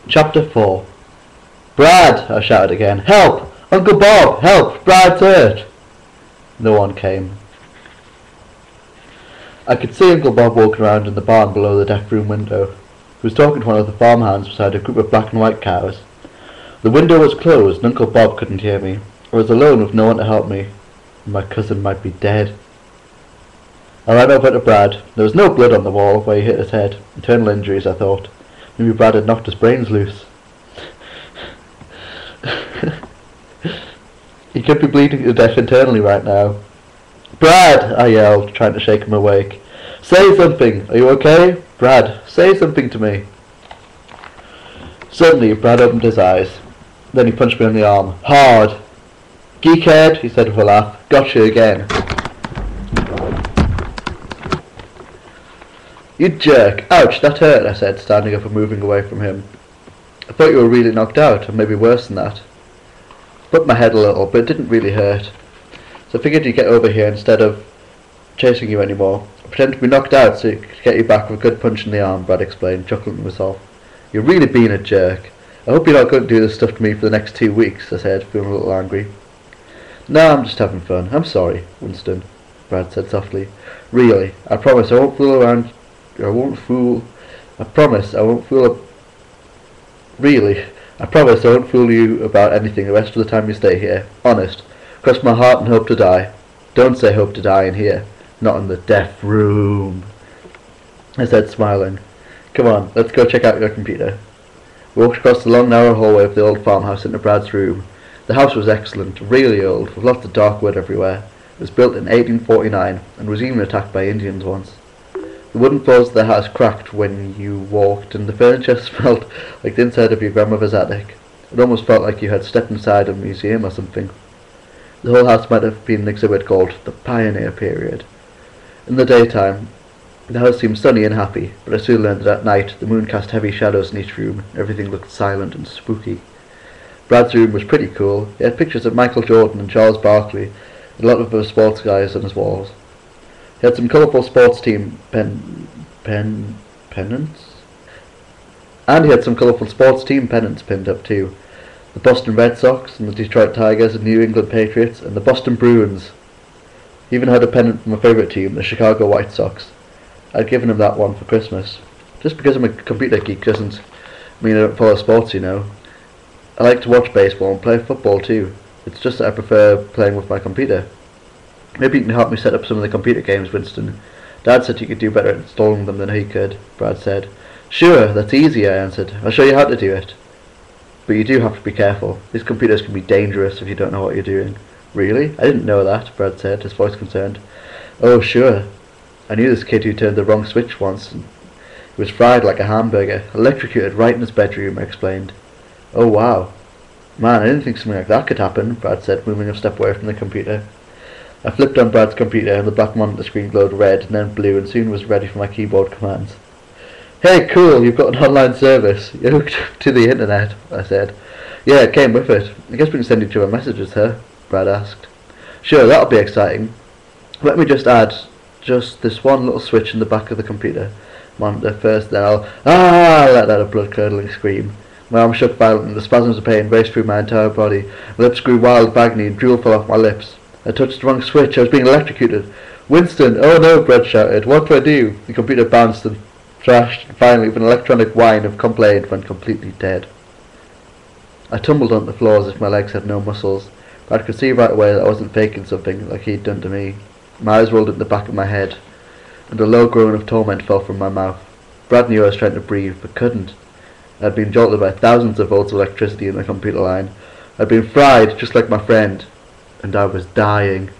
Chapter 4. Brad! I shouted again. Help! Uncle Bob! Help! Brad's hurt! No one came. I could see Uncle Bob walking around in the barn below the deck room window. He was talking to one of the farmhands beside a group of black and white cows. The window was closed and Uncle Bob couldn't hear me. I was alone with no one to help me. My cousin might be dead. I ran over to Brad. There was no blood on the wall where he hit his head. Internal injuries, I thought. Maybe Brad had knocked his brains loose. He could be bleeding to death internally right now. Brad! I yelled, trying to shake him awake. Say something! Are you okay? Brad, say something to me. Suddenly, Brad opened his eyes. Then he punched me on the arm. Hard! Geekhead, he said with a laugh. Gotcha again. You jerk! Ouch, that hurt, I said, standing up and moving away from him. I thought you were really knocked out, and maybe worse than that. I bumped my head a little, but it didn't really hurt. So I figured you'd get over here instead of chasing you anymore. I pretended to be knocked out so you could get you back with a good punch in the arm, Brad explained, chuckling to himself. You're really being a jerk. I hope you're not going to do this stuff to me for the next 2 weeks, I said, feeling a little angry. No, I'm just having fun. I'm sorry, Winston, Brad said softly. Really, I promise I won't fool around. I promise I won't fool. Really, I promise I won't fool you about anything the rest of the time you stay here. Honest. Cross my heart and hope to die. Don't say hope to die in here. Not in the death room, I said, smiling. Come on, let's go check out your computer. We walked across the long narrow hallway of the old farmhouse into Brad's room. The house was excellent, really old, with lots of dark wood everywhere. It was built in 1849 and was even attacked by Indians once. The wooden floors of the house cracked when you walked, and the furniture smelled like the inside of your grandmother's attic. It almost felt like you had stepped inside a museum or something. The whole house might have been an exhibit called the Pioneer Period. In the daytime, the house seemed sunny and happy, but I soon learned that at night the moon cast heavy shadows in each room, and everything looked silent and spooky. Brad's room was pretty cool. He had pictures of Michael Jordan and Charles Barkley, and a lot of other sports guys on his walls. He had some colourful sports team pennants? And he had some colourful sports team pennants pinned up too. The Boston Red Sox, and the Detroit Tigers, and New England Patriots, and the Boston Bruins. He even had a pennant from my favourite team, the Chicago White Sox. I'd given him that one for Christmas. Just because I'm a computer geek doesn't mean I don't follow sports, you know. I like to watch baseball and play football too. It's just that I prefer playing with my computer. Maybe you can help me set up some of the computer games, Winston. Dad said you could do better at installing them than he could, Brad said. Sure, that's easy, I answered. I'll show you how to do it. But you do have to be careful. These computers can be dangerous if you don't know what you're doing. Really? I didn't know that, Brad said, his voice concerned. Oh, sure. I knew this kid who turned the wrong switch once. He was fried like a hamburger, electrocuted right in his bedroom, I explained. Oh, wow. Man, I didn't think something like that could happen, Brad said, moving a step away from the computer. I flipped on Brad's computer and the black monitor screen glowed red and then blue and soon was ready for my keyboard commands. Hey, cool, you've got an online service. You're hooked to the internet, I said. Yeah, it came with it. I guess we can send each other messages, huh? Brad asked. Sure, that'll be exciting. Let me just add just this one little switch in the back of the computer monitor first, then I'll let out a blood-curdling scream. My arm shook violently and the spasms of pain raced through my entire body. My lips grew wild, agony, and drool fell off my lips. I touched the wrong switch. I was being electrocuted. Winston! Oh no, Brad shouted. What do I do? The computer bounced and thrashed, and finally, with an electronic whine of complaint, went completely dead. I tumbled on the floor as if my legs had no muscles, but I could see right away that I wasn't faking something like he'd done to me. My eyes rolled into the back of my head, and a low groan of torment fell from my mouth. Brad knew I was trying to breathe, but couldn't. I had been jolted by thousands of volts of electricity in the computer line. I had been fried, just like my friend. And I was dying.